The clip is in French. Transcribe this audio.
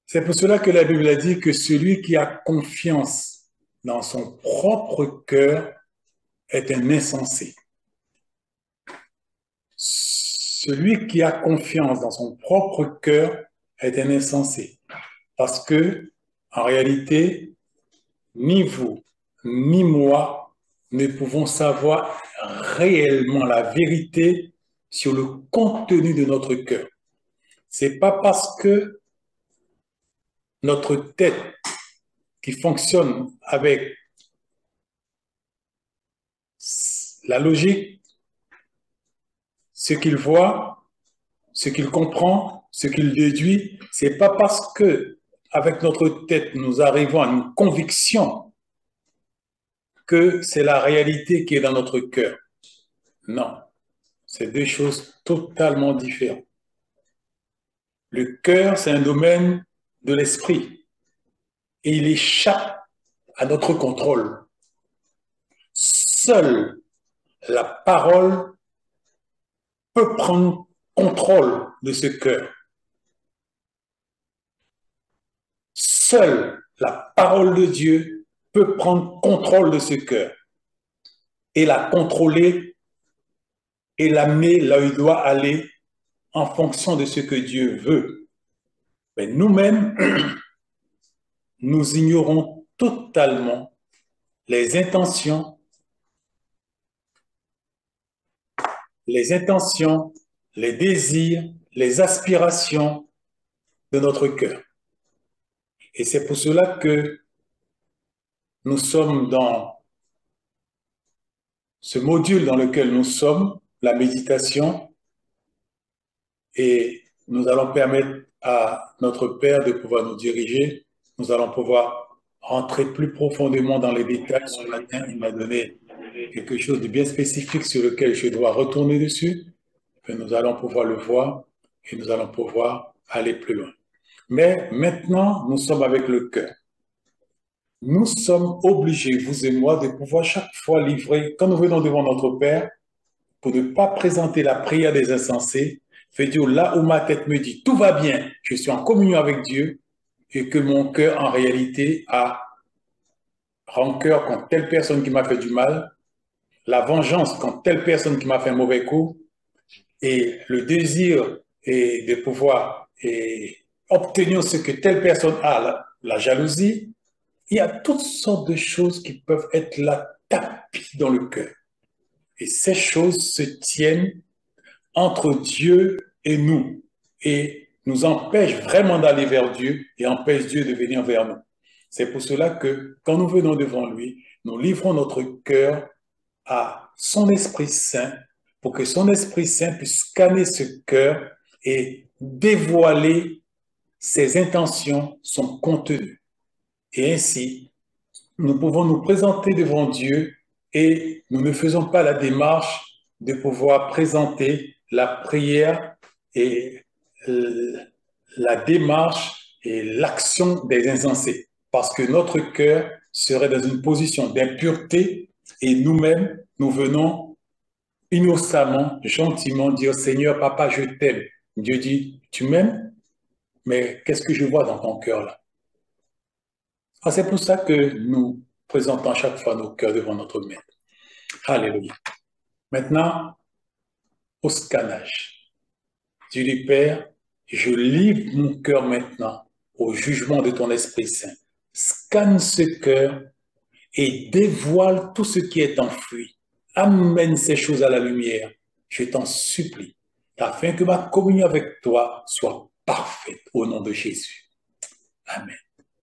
C'est pour cela que la Bible a dit que celui qui a confiance dans son propre cœur est un insensé. Celui qui a confiance dans son propre cœur est un insensé. Parce que, en réalité, ni vous, ni moi ne pouvons savoir réellement la vérité sur le contenu de notre cœur. C'est pas parce que notre tête qui fonctionne avec la logique, ce qu'il voit, ce qu'il comprend, ce qu'il déduit, c'est pas parce que avec notre tête nous arrivons à une conviction que c'est la réalité qui est dans notre cœur. Non, c'est deux choses totalement différentes. Le cœur, c'est un domaine de l'esprit et il échappe à notre contrôle. Seule la parole peut prendre contrôle de ce cœur. Seule la parole de Dieu peut prendre contrôle de ce cœur et la contrôler et l'amener là où il doit aller en fonction de ce que Dieu veut. Mais nous-mêmes, nous ignorons totalement les intentions, les désirs, les aspirations de notre cœur. Et c'est pour cela que nous sommes dans ce module dans lequel nous sommes, la méditation, et nous allons permettre à notre Père de pouvoir nous diriger. Nous allons pouvoir rentrer plus profondément dans les détails. Ce matin, il m'a donné quelque chose de bien spécifique sur lequel je dois retourner dessus. Et nous allons pouvoir le voir et nous allons pouvoir aller plus loin. Mais maintenant, nous sommes avec le cœur. Nous sommes obligés, vous et moi, de pouvoir chaque fois livrer, quand nous venons devant notre Père, pour ne pas présenter la prière des insensés, fait dire là où ma tête me dit tout va bien, je suis en communion avec Dieu, et que mon cœur en réalité a rancœur contre telle personne qui m'a fait du mal, la vengeance contre telle personne qui m'a fait un mauvais coup, et le désir et de pouvoir obtenir ce que telle personne a, la jalousie. Il y a toutes sortes de choses qui peuvent être là, tapis dans le cœur. Et ces choses se tiennent entre Dieu et nous empêchent vraiment d'aller vers Dieu et empêchent Dieu de venir vers nous. C'est pour cela que quand nous venons devant lui, nous livrons notre cœur à son Esprit Saint pour que son Esprit Saint puisse scanner ce cœur et dévoiler ses intentions, son contenu. Et ainsi, nous pouvons nous présenter devant Dieu et nous ne faisons pas la démarche de pouvoir présenter la prière et la démarche et l'action des insensés. Parce que notre cœur serait dans une position d'impureté et nous-mêmes, nous venons innocemment, gentiment dire « Seigneur, papa, je t'aime ». Dieu dit « Tu m'aimes? Mais qu'est-ce que je vois dans ton cœur là ?» C'est pour ça que nous présentons chaque fois nos cœurs devant notre Maître. Alléluia. Maintenant, au scannage. Dieu dit, Père, je livre mon cœur maintenant au jugement de ton Esprit Saint. Scanne ce cœur et dévoile tout ce qui est enfoui. Amène ces choses à la lumière, je t'en supplie, afin que ma communion avec toi soit parfaite au nom de Jésus. Amen.